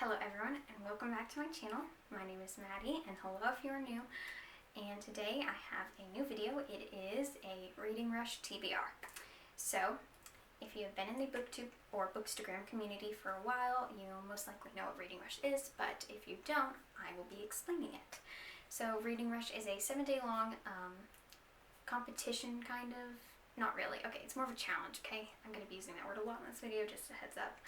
Hello everyone and welcome back to my channel. My name is Maddie and hello if you are new. And today I have a new video. It is a Reading Rush TBR. So if you have been in the BookTube or Bookstagram community for a while, you most likely know what Reading Rush is, but if you don't, I will be explaining it. So Reading Rush is a 7-day long competition kind of. Not really. Okay, it's more of a challenge, okay? I'm going to be using that word a lot in this video, just a heads up.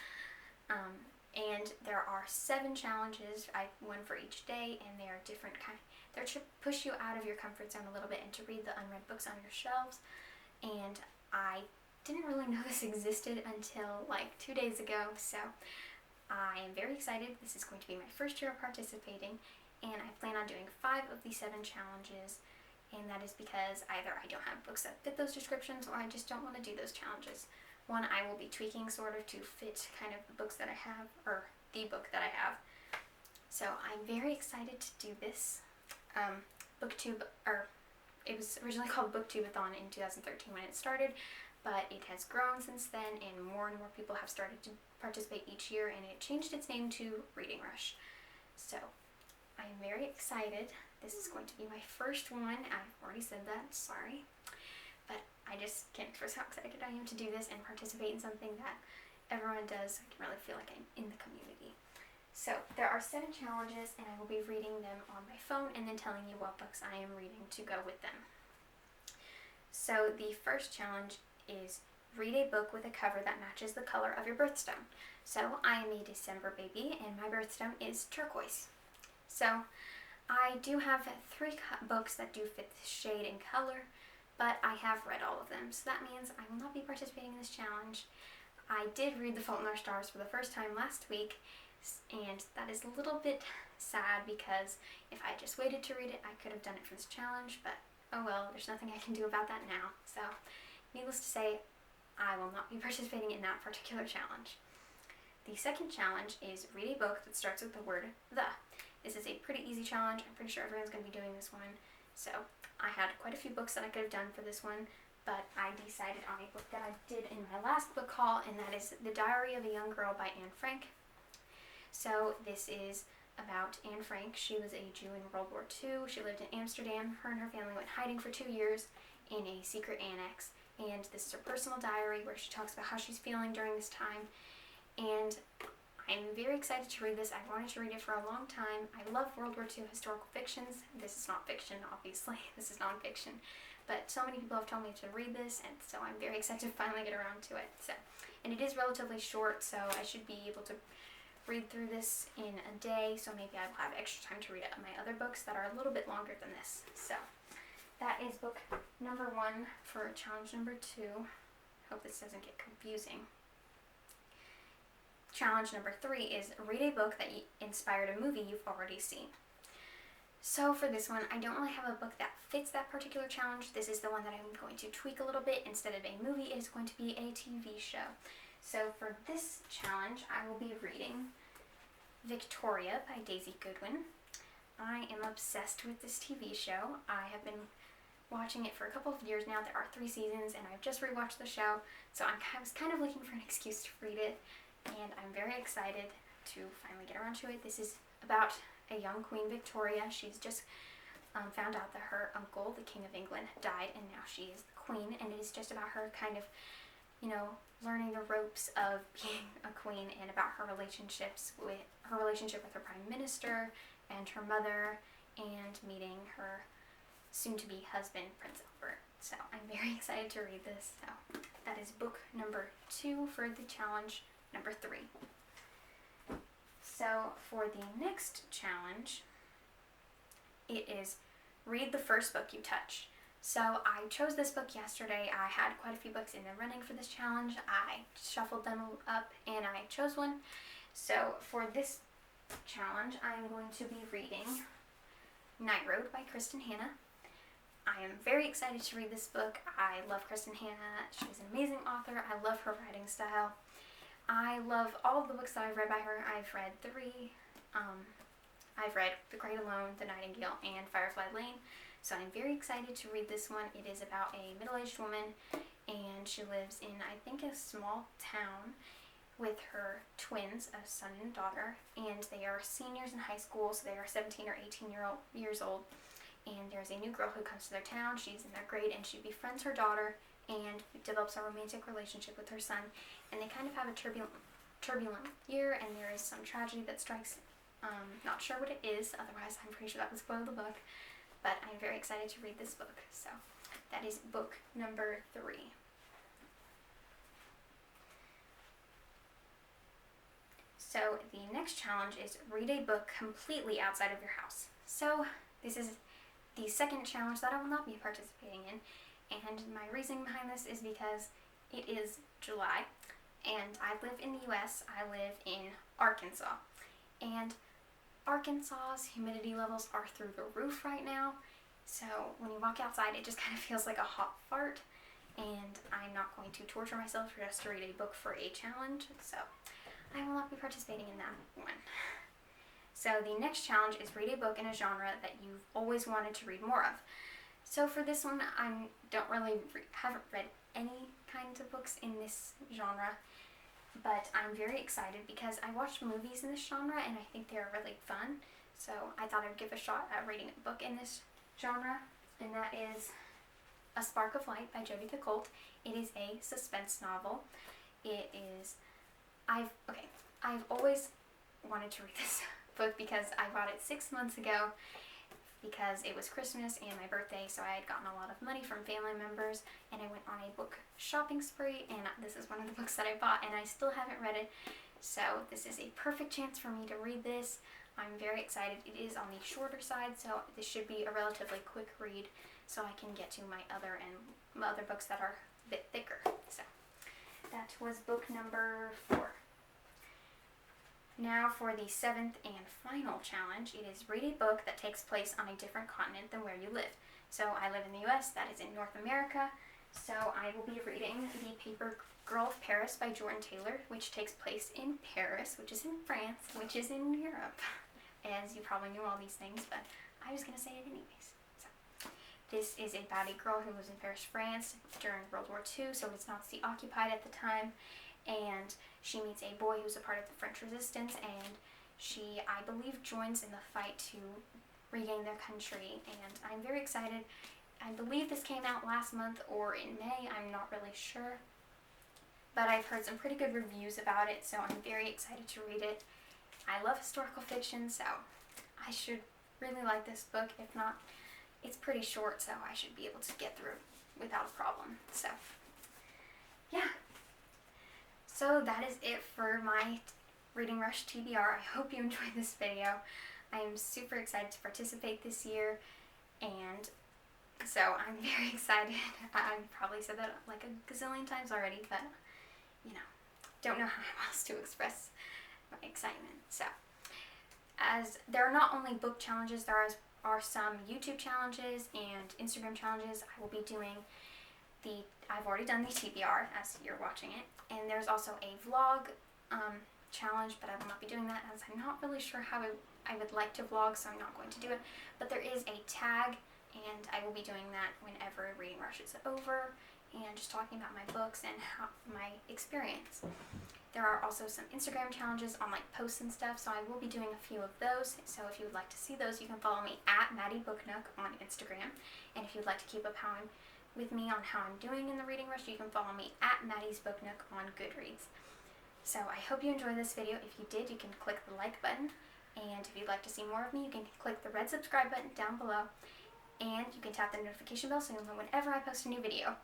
And there are 7 challenges, one for each day, and they are different they're to push you out of your comfort zone a little bit and to read the unread books on your shelves. And I didn't really know this existed until like 2 days ago, so I am very excited. This is going to be my first year of participating, and I plan on doing 5 of the 7 challenges, and that is because either I don't have books that fit those descriptions or I just don't want to do those challenges. One I will be tweaking sort of to fit kind of the books that I have, or the book that I have. So I'm very excited to do this. BookTube, or it was originally called BookTubeathon in 2013 when it started, but it has grown since then and more people have started to participate each year, and it changed its name to Reading Rush. So I'm very excited. This is going to be my first one. I've already said that, sorry. But I just can't express how excited I am to do this and participate in something that everyone does. I can really feel like I'm in the community. So there are 7 challenges, and I will be reading them on my phone and then telling you what books I am reading to go with them. So the first challenge is read a book with a cover that matches the color of your birthstone. So I am a December baby, and my birthstone is turquoise. So I do have 3 books that do fit the shade and color, but I have read all of them, so that means I will not be participating in this challenge. I did read The Fault in Our Stars for the first time last week, and that is a little bit sad because if I just waited to read it, I could have done it for this challenge, but oh well, there's nothing I can do about that now. So, needless to say, I will not be participating in that particular challenge. The second challenge is read a book that starts with the word the. This is a pretty easy challenge. I'm pretty sure everyone's going to be doing this one. So I had quite a few books that I could have done for this one, but I decided on a book that I did in my last book haul, and that is The Diary of a Young Girl by Anne Frank. So this is about Anne Frank. She was a Jew in World War II. She lived in Amsterdam. Her and her family went hiding for 2 years in a secret annex, and this is her personal diary where she talks about how she's feeling during this time. And I'm very excited to read this. I wanted to read it for a long time. I love World War II historical fictions. This is not fiction, obviously. This is nonfiction. But so many people have told me to read this, and so I'm very excited to finally get around to it. And it is relatively short, so I should be able to read through this in a day, so maybe I will have extra time to read my other books that are a little bit longer than this. So that is book number 1 for challenge number 2. Hope this doesn't get confusing. Challenge number 3 is read a book that inspired a movie you've already seen. So for this one, I don't really have a book that fits that particular challenge. This is the one that I'm going to tweak a little bit. Instead of a movie, it is going to be a TV show. So for this challenge, I will be reading Victoria by Daisy Goodwin. I am obsessed with this TV show. I have been watching it for a couple of years now. There are 3 seasons, and I've just rewatched the show, so I was kind of looking for an excuse to read it. And I'm very excited to finally get around to it. This is about a young Queen Victoria. She's just found out that her uncle, the King of England, died, and now she is the Queen. And it is just about her kind of, learning the ropes of being a queen, and about her relationship with her Prime Minister and her mother, and meeting her soon-to-be husband, Prince Albert. So I'm very excited to read this. So that is book number 2 for the challenge number 3. So for the next challenge, it is read the first book you touch. So I chose this book yesterday. I had quite a few books in the running for this challenge. I shuffled them up and I chose one. So for this challenge, I am going to be reading Night Road by Kristen Hanna. I am very excited to read this book. I love Kristen Hanna. She's an amazing author. I love her writing style. I love all of the books that I've read by her. I've read 3. I've read The Great Alone, The Nightingale, and Firefly Lane. So I'm very excited to read this one. It is about a middle-aged woman, and she lives in, I think, a small town with her twins, a son and a daughter, and they are seniors in high school, so they are 17 or 18 years old. And there's a new girl who comes to their town. She's in their grade, and she befriends her daughter and develops a romantic relationship with her son. And they kind of have a turbulent year, and there is some tragedy that strikes. Not sure what it is, otherwise I'm pretty sure that would spoil the book. But I'm very excited to read this book. So that is book number 3. So the next challenge is read a book completely outside of your house. So this is the second challenge that I will not be participating in, and my reasoning behind this is because it is July, and I live in the US. I live in Arkansas, and Arkansas's humidity levels are through the roof right now, so when you walk outside it just kind of feels like a hot fart, and I'm not going to torture myself just to read a book for a challenge, so I will not be participating in that one. So the next challenge is read a book in a genre that you've always wanted to read more of. So for this one, I haven't read any kinds of books in this genre, but I'm very excited because I watched movies in this genre and I think they're really fun. So I thought I'd give a shot at reading a book in this genre, and that is A Spark of Light by Jodi Picoult. It is a suspense novel. I've always wanted to read this book because I bought it 6 months ago because it was Christmas and my birthday, so I had gotten a lot of money from family members, and I went on a book shopping spree, and this is one of the books that I bought, and I still haven't read it, so this is a perfect chance for me to read this. I'm very excited. It is on the shorter side, so this should be a relatively quick read, so I can get to my other books that are a bit thicker. So that was book number 4. Now for the 7th and final challenge, it is read a book that takes place on a different continent than where you live. So I live in the US, that is in North America, so I will be reading The Paper Girl of Paris by Jordan Taylor, which takes place in Paris, which is in France, which is in Europe. As you probably knew all these things, but I was going to say it anyways. So, this is about a girl who was in Paris, France during World War II, so it's Nazi occupied at the time, and she meets a boy who's a part of the French resistance, and she, I believe, joins in the fight to regain their country, and I'm very excited. I believe this came out last month or in May, I'm not really sure, but I've heard some pretty good reviews about it, so I'm very excited to read it. I love historical fiction, so I should really like this book. If not, it's pretty short, so I should be able to get through it without a problem. So, yeah. So that is it for my Reading Rush TBR. I hope you enjoyed this video. I am super excited to participate this year, and so I'm very excited. I've probably said that like a gazillion times already, but, you know, don't know how else to express my excitement. So, as there are not only book challenges, there are some YouTube challenges and Instagram challenges. I will be doing I've already done the TBR as you're watching it, and there's also a vlog challenge, but I will not be doing that as I'm not really sure how I would like to vlog, so I'm not going to do it. But there is a tag, and I will be doing that whenever Reading Rush is over, and just talking about my books and how my experience. There are also some Instagram challenges on like posts and stuff, so I will be doing a few of those. So if you would like to see those, you can follow me at Maddie'sBookNook on Instagram. And if you'd like to keep up with me on how I'm doing in the Reading Rush, you can follow me at Maddie'sBookNook on Goodreads. So I hope you enjoyed this video. If you did, you can click the like button. And if you'd like to see more of me, you can click the red subscribe button down below. And you can tap the notification bell so you'll know whenever I post a new video.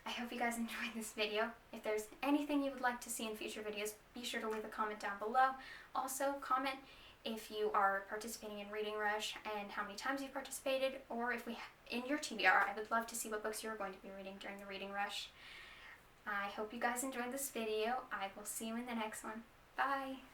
I hope you guys enjoyed this video. If there's anything you would like to see in future videos, be sure to leave a comment down below. Also, comment if you are participating in Reading Rush and how many times you've participated, or if in your TBR, I would love to see what books you're going to be reading during the Reading Rush. I hope you guys enjoyed this video. I will see you in the next one. Bye!